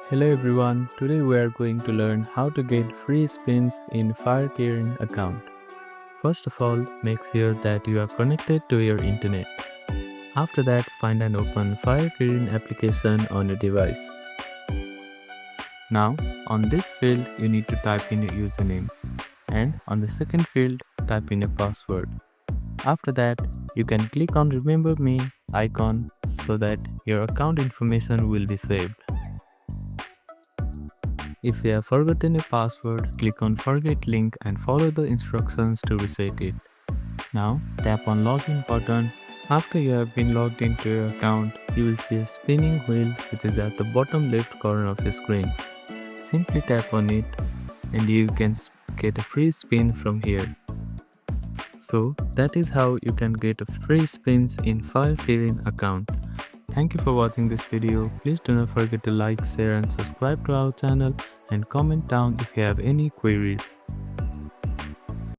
Hello everyone, today we are going to learn how to get free spins in FireKirin account. First of all, make sure that you are connected to your internet. After that, find and open FireKirin application on your device. Now, on this field, you need to type in your username, and on the second field, type in a password. After that, you can click on Remember Me icon so that your account information will be saved. If you have forgotten a password, click on Forget link and follow the instructions to reset it. Now tap on Login button. After you have been logged into your account, you will see a spinning wheel which is at the bottom left corner of your screen. Simply tap on it and you can get a free spin from here. So that is how you can get a free spins in FireKirin account. Thank you for watching this video. Please do not forget to like, share and subscribe to our channel and comment down if you have any queries.